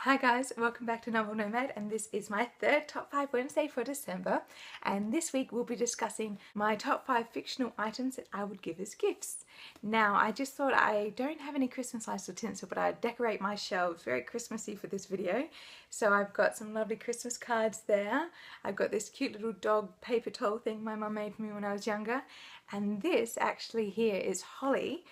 Hi guys, welcome back to Novel Nomad, and this is my third Top 5 Wednesday for December, and this week we'll be discussing my top 5 fictional items that I would give as gifts. Now, I just thought I don't have any Christmas lights or tinsel, but I'd decorate my shelves very Christmassy for this video. So I've got some lovely Christmas cards there. I've got this cute little dog paper towel thing my mum made for me when I was younger, and this actually here is holly.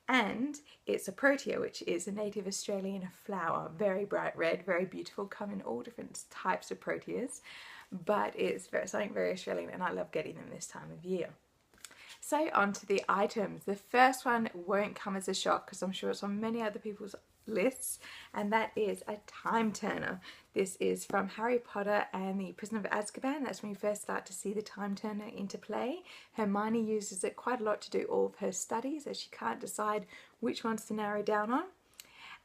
And it's a protea, which is a native Australian flower, very bright red, very beautiful, come in all different types of proteas, but it's something very Australian and I love getting them this time of year. So on to the items. The first one won't come as a shock because I'm sure it's on many other people's lists, and that is a time turner. This is from Harry Potter and the Prisoner of Azkaban. That's when you first start to see the time turner into play. Hermione uses it quite a lot to do all of her studies as she can't decide which ones to narrow down on,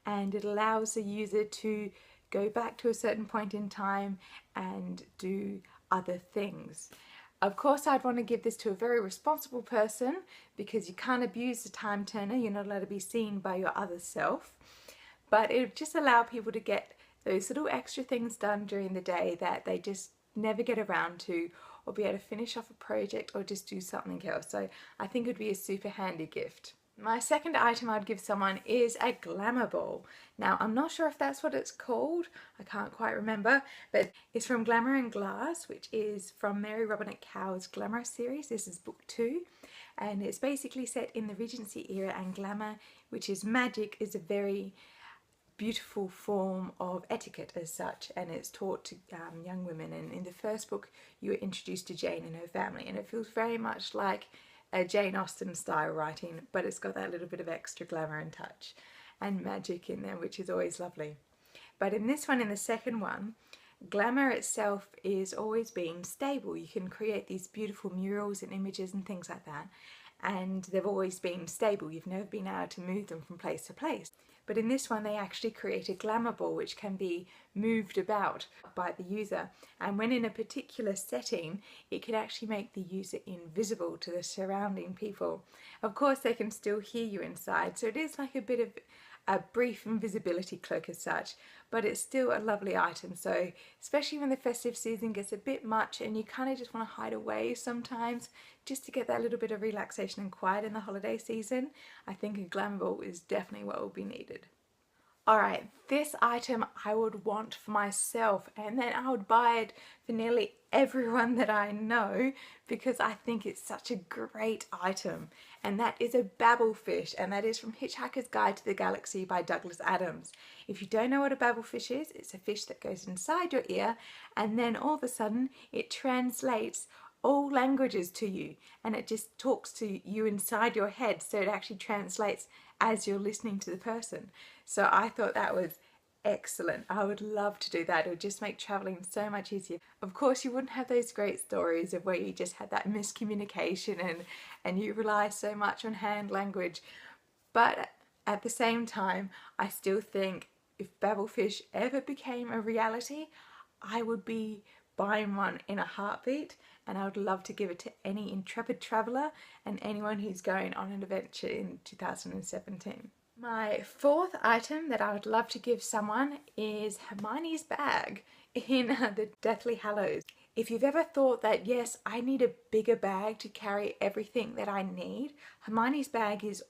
and it allows the user to go back to a certain point in time and do other things. Of course, I'd want to give this to a very responsible person because you can't abuse the time turner. You're not allowed to be seen by your other self. But it would just allow people to get those little extra things done during the day that they just never get around to, or be able to finish off a project or just do something else. So I think it would be a super handy gift. My second item I'd give someone is a Glamour Ball. Now, I'm not sure if that's what it's called, I can't quite remember, but it's from Glamour and Glass, which is from Mary Robinette Kowal's Glamour series. This is book 2, and it's basically set in the Regency era, and glamour, which is magic, is a very beautiful form of etiquette as such, and it's taught to young women. And in the first book you were introduced to Jane and her family, and it feels very much like a Jane Austen style writing, but it's got that little bit of extra glamour and touch and magic in there, which is always lovely. But in this one, in the second one, glamour itself is always being stable. You can create these beautiful murals and images and things like that, and they've always been stable. You've never been able to move them from place to place. But in this one, they actually create a glamour ball which can be moved about by the user. And when in a particular setting, it can actually make the user invisible to the surrounding people. Of course, they can still hear you inside, so it is like a bit of a brief invisibility cloak as such, but it's still a lovely item. So especially when the festive season gets a bit much and you kind of just want to hide away sometimes, just to get that little bit of relaxation and quiet in the holiday season, I think a Glamour Ball is definitely what will be needed. Alright, this item I would want for myself, and then I would buy it for nearly everyone that I know because I think it's such a great item, and that is a Babel Fish, and that is from Hitchhiker's Guide to the Galaxy by Douglas Adams. If you don't know what a Babel Fish is, it's a fish that goes inside your ear and then all of a sudden it translates all languages to you, and it just talks to you inside your head, so it actually translates as you're listening to the person. So I thought that was excellent. I would love to do that. It would just make traveling so much easier. Of course, you wouldn't have those great stories of where you just had that miscommunication and you rely so much on hand language, but at the same time, I still think if Babel Fish ever became a reality, I would be buying one in a heartbeat, and I would love to give it to any intrepid traveller and anyone who's going on an adventure in 2017. My fourth item that I would love to give someone is Hermione's bag in the Deathly Hallows. If you've ever thought that, yes, I need a bigger bag to carry everything that I need, Hermione's bag is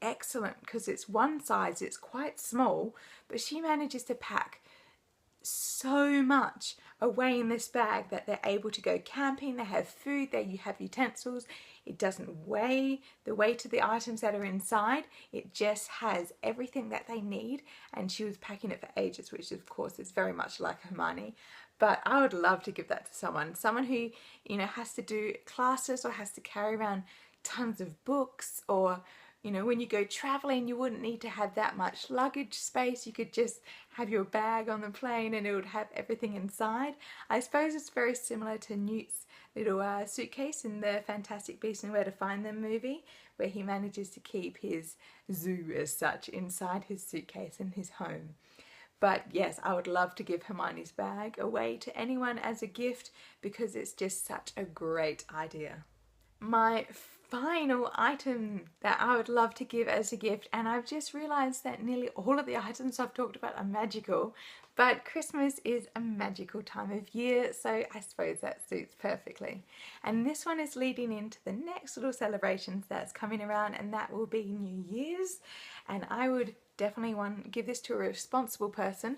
excellent because it's one size, it's quite small, but she manages to pack so much away in this bag that they're able to go camping, they have food there, you have utensils, it doesn't weigh the weight of the items that are inside, it just has everything that they need, and she was packing it for ages, which of course is very much like Hermione. But I would love to give that to someone who, you know, has to do classes or has to carry around tons of books, or you know, when you go traveling, you wouldn't need to have that much luggage space. You could just have your bag on the plane and it would have everything inside. I suppose it's very similar to Newt's little suitcase in the Fantastic Beasts and Where to Find Them movie, where he manages to keep his zoo as such inside his suitcase in his home. But yes, I would love to give Hermione's bag away to anyone as a gift because it's just such a great idea. My final item that I would love to give as a gift, and I've just realized that nearly all of the items I've talked about are magical, but Christmas is a magical time of year, so I suppose that suits perfectly. And this one is leading into the next little celebrations that's coming around, and that will be New Year's, and I would definitely want to give this to a responsible person.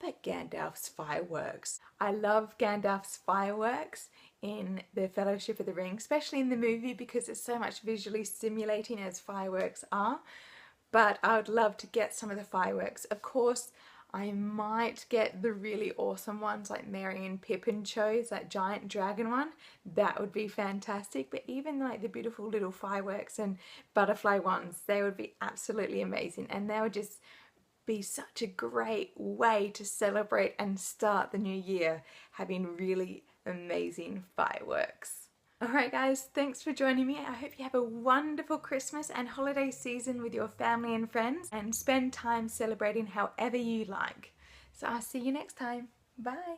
But Gandalf's fireworks. I love Gandalf's fireworks in the Fellowship of the Ring, especially in the movie because it's so much visually stimulating as fireworks are. But I would love to get some of the fireworks. Of course, I might get the really awesome ones like Merry and Pippin chose, that giant dragon one. That would be fantastic. But even like the beautiful little fireworks and butterfly ones, they would be absolutely amazing. And they would just be such a great way to celebrate and start the new year, having really amazing fireworks. Alright guys, thanks for joining me. I hope you have a wonderful Christmas and holiday season with your family and friends, and spend time celebrating however you like. So I'll see you next time. Bye!